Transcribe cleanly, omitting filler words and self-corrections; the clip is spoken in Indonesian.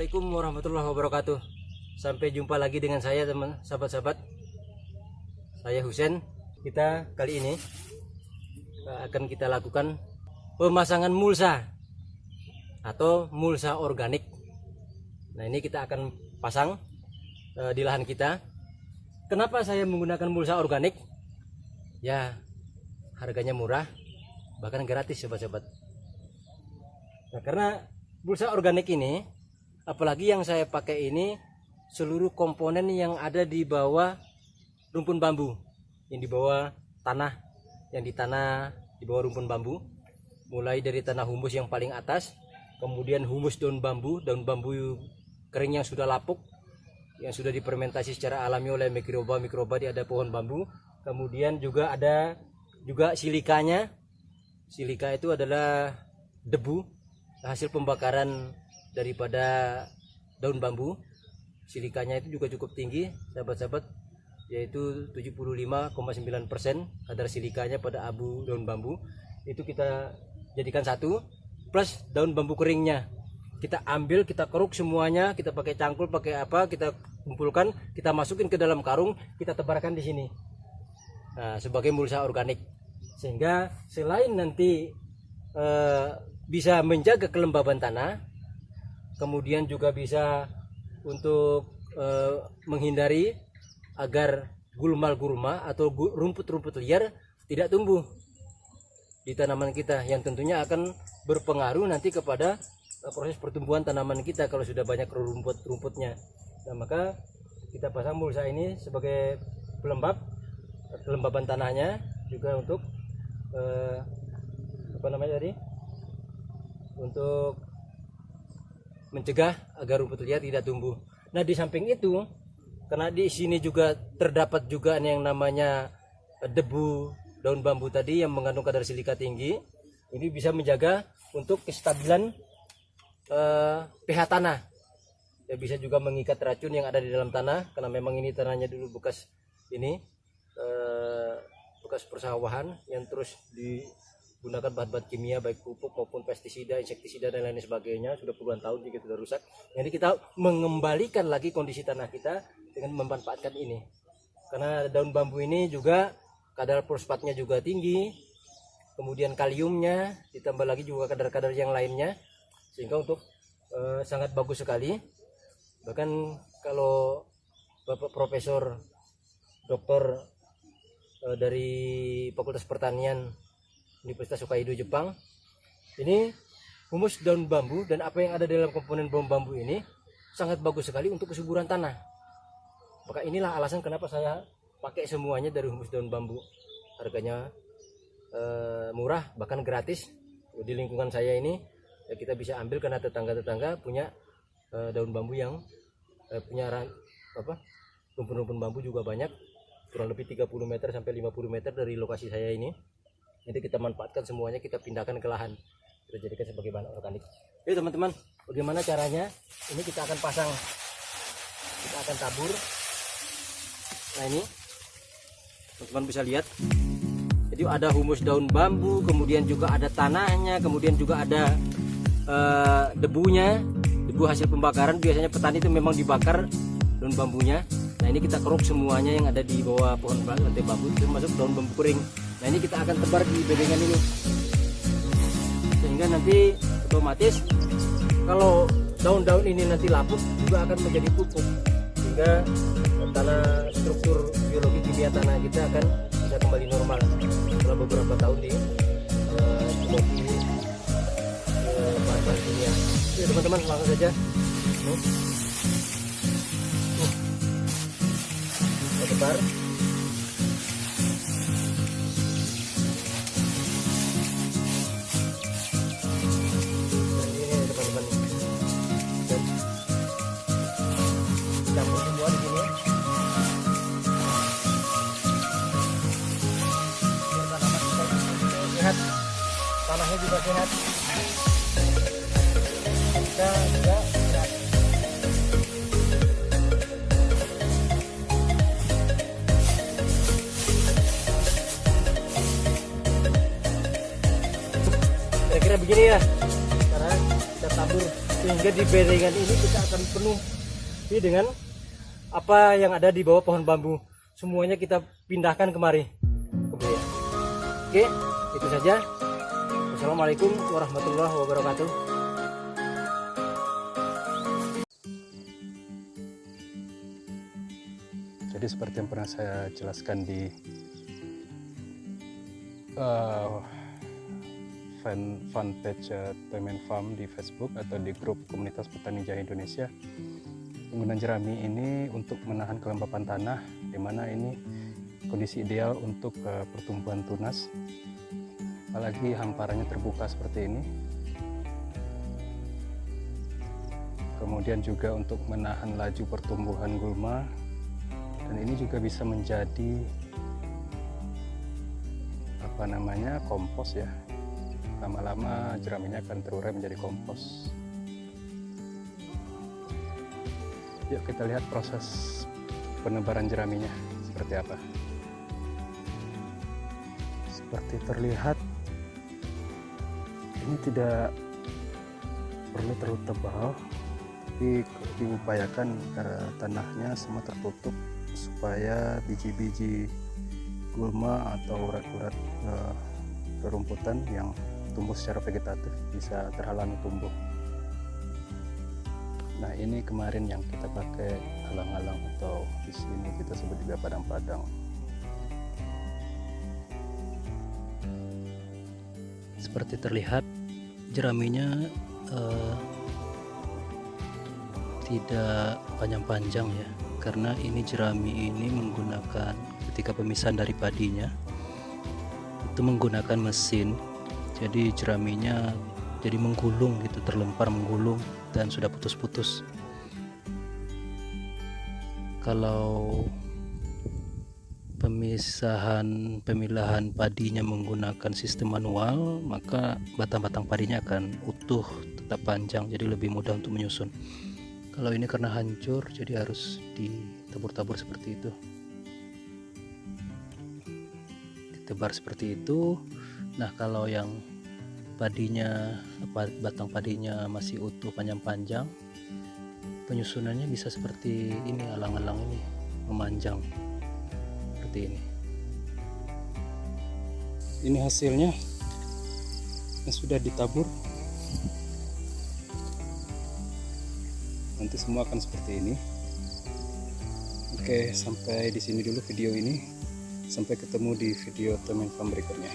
Assalamualaikum warahmatullahi wabarakatuh. Sampai jumpa lagi dengan saya teman sahabat-sahabat. Saya Husen. Kita kali ini akan kita lakukan pemasangan mulsa atau mulsa organik. Nah, ini kita akan pasang di lahan kita. Kenapa saya menggunakan mulsa organik? Ya, harganya murah, bahkan gratis sahabat-sahabat. Nah, karena mulsa organik ini, apalagi yang saya pakai ini, seluruh komponen yang ada di bawah rumpun bambu, yang di bawah tanah, yang di tanah di bawah rumpun bambu, mulai dari tanah humus yang paling atas, kemudian humus daun bambu kering yang sudah lapuk, yang sudah difermentasi secara alami oleh mikroba di ada pohon bambu. Kemudian juga ada juga silikanya. Silika itu adalah debu hasil pembakaran daripada daun bambu. Silikanya itu juga cukup tinggi sahabat-sahabat, yaitu 75,9% kadar silikanya pada abu daun bambu. Itu kita jadikan satu, plus daun bambu keringnya kita ambil, kita keruk semuanya, kita pakai cangkul, pakai apa, kita kumpulkan, kita masukin ke dalam karung, kita tebarkan di sini. Nah, sebagai mulsa organik, sehingga selain nanti bisa menjaga kelembaban tanah, kemudian juga bisa untuk menghindari agar gulma atau rumput-rumput liar tidak tumbuh di tanaman kita, yang tentunya akan berpengaruh nanti kepada proses pertumbuhan tanaman kita kalau sudah banyak rumputnya. Nah, maka kita pasang mulsa ini sebagai pelembab kelembaban tanahnya, juga untuk untuk mencegah agar rumput liar tidak tumbuh. Nah, di samping itu, karena di sini juga terdapat juga yang namanya debu daun bambu tadi yang mengandung kadar silika tinggi, ini bisa menjaga untuk kestabilan pH tanah. Ya, bisa juga mengikat racun yang ada di dalam tanah, karena memang ini tanahnya dulu bekas bekas persawahan yang terus digunakan bahan-bahan kimia, baik pupuk maupun pestisida, insektisida dan lain sebagainya, sudah puluhan tahun juga sudah rusak. Jadi kita mengembalikan lagi kondisi tanah kita dengan memanfaatkan ini. Karena daun bambu ini juga kadar fosfatnya juga tinggi, kemudian kaliumnya, ditambah lagi juga kadar-kadar yang lainnya, sehingga untuk sangat bagus sekali. Bahkan kalau Bapak Profesor Doktor dari Fakultas Pertanian Universitas Hokkaido Jepang, ini humus daun bambu dan apa yang ada di dalam komponen daun bambu ini sangat bagus sekali untuk kesuburan tanah. Maka inilah alasan kenapa saya pakai semuanya dari humus daun bambu. Harganya murah, bahkan gratis. Di lingkungan saya ini ya, kita bisa ambil karena tetangga-tetangga punya daun bambu yang punya rumpun-rumpun bambu juga banyak, kurang lebih 30 meter sampai 50 meter dari lokasi saya ini. Jadi kita manfaatkan semuanya, kita pindahkan ke lahan, kita jadikan sebagai bahan organik. Jadi teman-teman, bagaimana caranya? Ini kita akan pasang, kita akan tabur. Nah, ini teman-teman bisa lihat. Jadi ada humus daun bambu, kemudian juga ada tanahnya, kemudian juga ada debunya, debu hasil pembakaran. Biasanya petani itu memang dibakar daun bambunya. Nah, ini kita keruk semuanya yang ada di bawah pohon rantai bambu, termasuk daun bambu kering. Nah, ini kita akan tebar di bedengan ini, sehingga nanti otomatis kalau daun-daun ini nanti lapuk juga akan menjadi pupuk, sehingga tanah, struktur biologi kimia tanah kita akan bisa kembali normal setelah beberapa tahun di bahan-bahan kimia. Oke teman-teman, langsung saja kita tebar. Campur semua di sini. Biar tanaman kita sehat, tanahnya juga sehat. Kita juga sehat. Kira-kira begini ya, cara kita kita tabur, sehingga di bedengan ini kita akan penuh dengan apa yang ada di bawah pohon bambu. Semuanya kita pindahkan kemari. Oke, itu saja. Wassalamualaikum warahmatullahi wabarakatuh. Jadi seperti yang pernah saya jelaskan di fanpage Temen Farm di Facebook atau di grup komunitas petani jahe Indonesia, penggunaan jerami ini untuk menahan kelembapan tanah, di mana ini kondisi ideal untuk pertumbuhan tunas, apalagi hamparannya terbuka seperti ini. Kemudian juga untuk menahan laju pertumbuhan gulma, dan ini juga bisa menjadi kompos ya. Lama-lama jeraminya akan terurai menjadi kompos. Yuk kita lihat proses penebaran jeraminya seperti apa. Seperti terlihat, ini tidak perlu terlalu tebal, tapi diupayakan karena tanahnya semua tertutup supaya biji-biji gulma atau urat-urat rerumputan yang tumbuh secara vegetatif bisa terhalangi tumbuh. Nah, ini kemarin yang kita pakai alang-alang, atau di sini kita sebut juga padang-padang. Seperti terlihat jeraminya tidak panjang-panjang ya, karena ini jerami ini menggunakan, ketika pemisahan dari padinya itu menggunakan mesin, jadi jeraminya jadi menggulung gitu, terlempar menggulung dan sudah putus-putus. Kalau pemilahan padinya menggunakan sistem manual, maka batang-batang padinya akan utuh, tetap panjang, jadi lebih mudah untuk menyusun. Kalau ini karena hancur, jadi harus ditabur-tabur seperti itu, ditebar seperti itu. Nah, kalau yang batang padinya masih utuh panjang-panjang, penyusunannya bisa seperti ini, alang-alang ini memanjang seperti ini. Ini hasilnya yang sudah ditabur. Nanti semua akan seperti ini. Oke, sampai di sini dulu video ini. Sampai ketemu di video Temen Farm berikutnya.